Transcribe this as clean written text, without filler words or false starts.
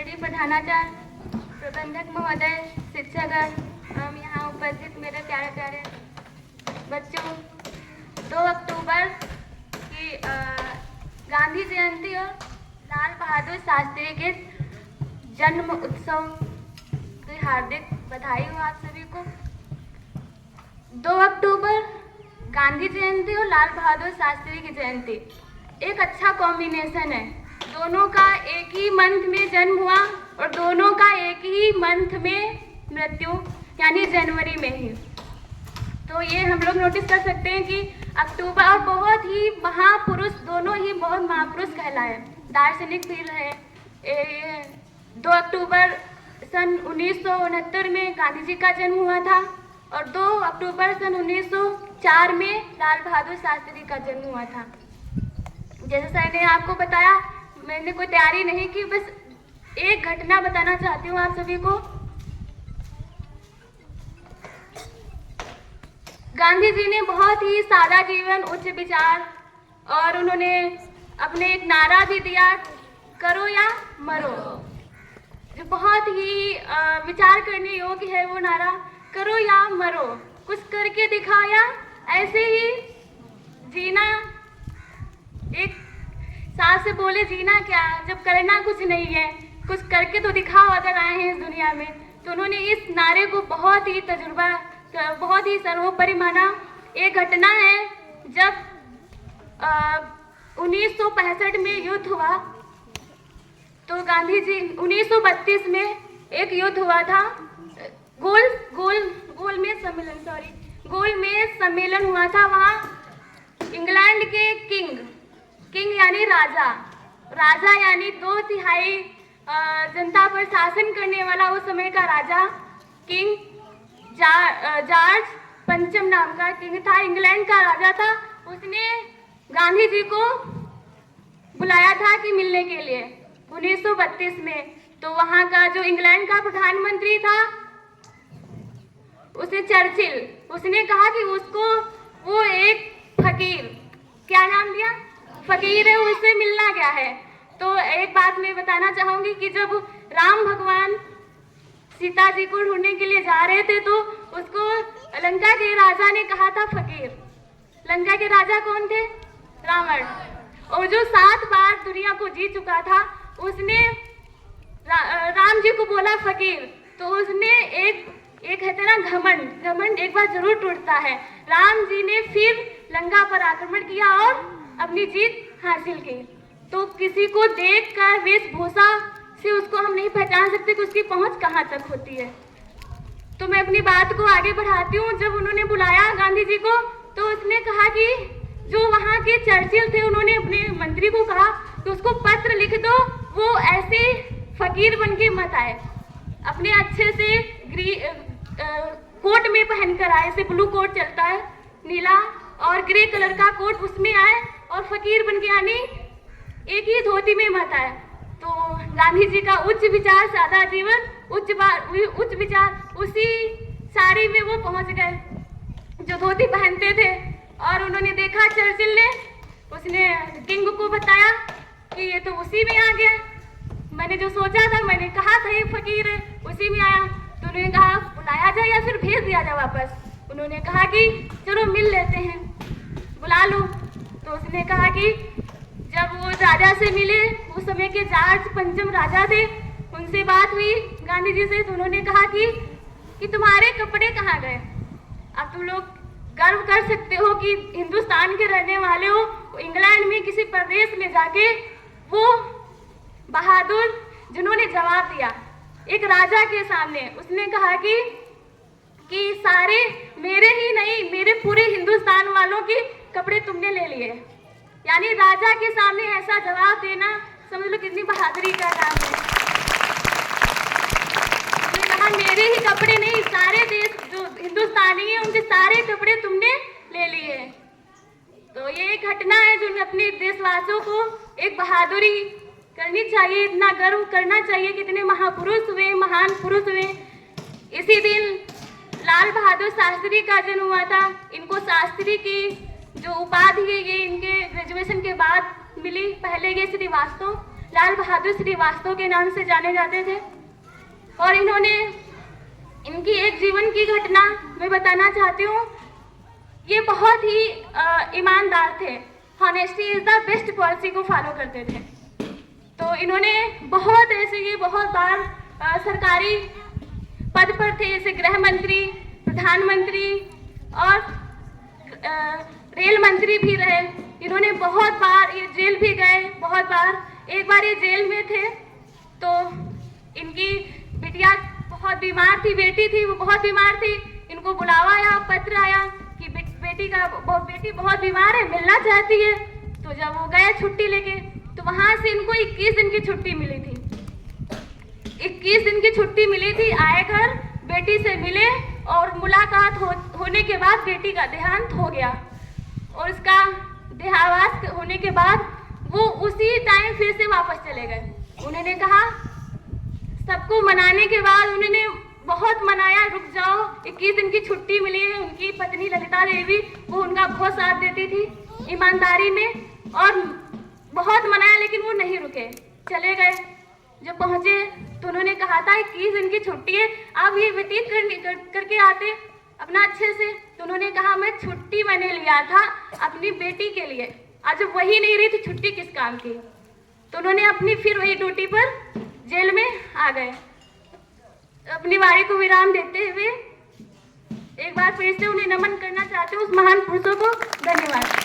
आदरणीय प्रधानाचार्य, प्रबंधक महोदय, शिक्षकगण एवं यहाँ उपस्थित मेरे प्यारे प्यारे बच्चों, 2 अक्टूबर की गांधी जयंती और लाल बहादुर शास्त्री के जन्म उत्सव की हार्दिक बधाई हो आप सभी को। 2 अक्टूबर गांधी जयंती और लाल बहादुर शास्त्री की जयंती एक अच्छा कॉम्बिनेशन है। दोनों का एक ही मंथ में जन्म हुआ और दोनों का एक ही मंथ में मृत्यु, यानी जनवरी में ही। तो ये हम लोग नोटिस कर सकते हैं कि अक्टूबर और बहुत ही महापुरुष, दोनों ही बहुत महापुरुष कहलाए, दार्शनिक भी रहे। 2 अक्टूबर सन 1969 में गांधी जी का जन्म हुआ था और 2 अक्टूबर सन 1904 में लाल बहादुर शास्त्री का जन्म हुआ था। जैसे सर ने आपको बताया, मैंने कोई तैयारी नहीं की, बस एक घटना बताना चाहती हूँ आप सभी को। गांधी जी ने बहुत ही सादा जीवन, उच्च विचार, और उन्होंने अपने एक नारा भी दिया, करो या मरो, जो बहुत ही विचार करने योग्य है। वो नारा, करो या मरो, कुछ करके दिखाया, ऐसे ही जीना। एक सास से बोले जीना क्या, जब करना कुछ नहीं है, कुछ करके तो दिखाओ अगर आए हैं इस दुनिया में। तो उन्होंने इस नारे को बहुत ही तजुर्बा, बहुत ही सर्वोपरि माना। एक घटना है जब 1965 में युद्ध हुआ, तो गांधी जी 1932 में एक युद्ध हुआ था, गोल में सम्मेलन हुआ था। वहाँ इंग्लैंड के किंग यानी राजा यानी 2/3 जनता पर शासन करने वाला उस समय का राजा, किंग जॉर्ज पंचम नाम का किंग था, इंग्लैंड का राजा था। उसने गांधी जी को बुलाया था कि मिलने के लिए 1932 में। तो वहाँ का जो इंग्लैंड का प्रधानमंत्री था, उसे चर्चिल, उसने कहा कि उसको वो एक फकीर, क्या नाम दिया, फकीर है, उससे मिलना गया है। तो एक बात मैं बताना चाहूंगी कि जब राम भगवान सीता जी को ढूंढने के लिए जा रहे थे, तो उसको लंका के राजा ने कहा था फकीर। लंका के राजा कौन थे? रावण। और जो 7 बार दुनिया को जीत चुका था, उसने राम जी को बोला फकीर। तो उसने एक है ना घमंड एक बार जरूर टूटता है। राम जी ने फिर लंका पर आक्रमण किया और अपनी जीत हासिल की। तो किसी को देखकर वेशभूषा से उसको हम नहीं पहचान सकते कि उसकी पहुंच कहाँ तक होती है। तो मैं अपनी बात को आगे बढ़ाती हूँ। जब उन्होंने बुलाया गांधी जी को, तो उसने कहा कि जो वहाँ के चर्चिल थे, उन्होंने अपने मंत्री को कहा कि उसको पत्र लिख दो, वो ऐसे फकीर बन के मत आए, अपने अच्छे से कोट में पहनकर आए। ऐसे ब्लू कोट चलता है, नीला और ग्रे कलर का कोट, उसमें आए और फकीर बन के, यानी एक ही धोती में मत आए। तो गांधी जी का उच्च विचार, सादा जीवन, उच्च विचार, उसी साड़ी में वो पहुंच गए जो धोती पहनते थे। और उन्होंने देखा, चर्चिल ने, उसने किंग को बताया कि ये तो उसी में आ गया, मैंने जो सोचा था, मैंने कहा था ये फकीर है, उसी में आया। तो उन्होंने कहा बुलाया जाए या फिर भेज दिया जाए वापस। उन्होंने कहा कि चलो मिल लेते हैं, बुला लो। तो उसने कहा कि जब वो राजा से मिले, उस समय के जॉर्ज पंचम राजा थे, उनसे बात हुई गांधी जी से। तो उन्होंने कहा कि तुम्हारे कपड़े कहाँ गए। अब तुम लोग गर्व कर सकते हो कि हिंदुस्तान के रहने वाले हो, इंग्लैंड में किसी प्रदेश में जाके वो बहादुर, जिन्होंने जवाब दिया एक राजा के सामने, उसने कहा कि सारे मेरे ही नहीं, मेरे पूरे हिंदुस्तान वालों के कपड़े तुमने ले लिए। यानी राजा के सामने ऐसा जवाब देना, समझ लो कितनी बहादुरी का काम है। उसने कहा मेरे ही कपड़े नहीं, सारे देश जो हिंदुस्तानी है उनके सारे कपड़े तुमने ले लिए। तो ये एक घटना है जो अपने देशवासियों को एक बहादुरी करनी चाहिए, इतना गर्व करना चाहिए, कितने महापुरुष हुए, महान पुरुष हुए। इसी दिन लाल बहादुर शास्त्री का जन्म हुआ था। इनको शास्त्री की जो उपाधि है, ये इनके ग्रेजुएशन के बाद मिली। पहले ये श्रीवास्तव लाल बहादुर श्रीवास्तव के नाम से जाने जाते थे। और इन्होंने इनकी एक जीवन की घटना मैं बताना चाहती हूँ। ये बहुत ही ईमानदार थे। Honesty is the best policy को फॉलो करते थे। तो इन्होंने बहुत ऐसे ये बहुत बार सरकारी पद पर थे, जैसे गृह मंत्री, प्रधानमंत्री और रेल मंत्री भी रहे। इन्होंने बहुत बार ये जेल भी गए, बहुत बार। एक बार ये जेल में थे तो इनकी बिटिया बहुत बीमार थी, बेटी थी, वो बहुत बीमार थी। इनको बुलावा आया, पत्र आया कि बेटी बहुत बीमार है, मिलना चाहती है। तो जब वो गए छुट्टी लेके, तो वहाँ से इनको 21 दिन की छुट्टी मिली थी। 21 दिन की छुट्टी मिली थी। आए घर, बेटी से मिले और मुलाकात होने के बाद बेटी का देहांत हो गया। और उसका देहावास होने के बाद वो उसी टाइम फिर से वापस चले गए। उन्होंने कहा, सबको मनाने के बाद उन्होंने बहुत मनाया, रुक जाओ, 21 दिन की छुट्टी मिली है। उनकी पत्नी ललिता देवी, वो उनका बहुत साथ देती थी ईमानदारी में, और बहुत मनाया, लेकिन वो नहीं रुके, चले गए। जब पहुंचे तो उन्होंने कहा था 21 दिन की छुट्टी है, आप ये व्यतीत करके आते अपना अच्छे से। तो उन्होंने कहा, मैं छुट्टी मैंने लिया था अपनी बेटी के लिए, आज जब वही नहीं रही तो छुट्टी किस काम की। तो उन्होंने अपनी फिर वही ड्यूटी पर जेल में आ गए। अपनी वाणी को विराम देते हुए एक बार फिर से उन्हें नमन करना चाहते हैं, उस महान पुरुषों को। धन्यवाद।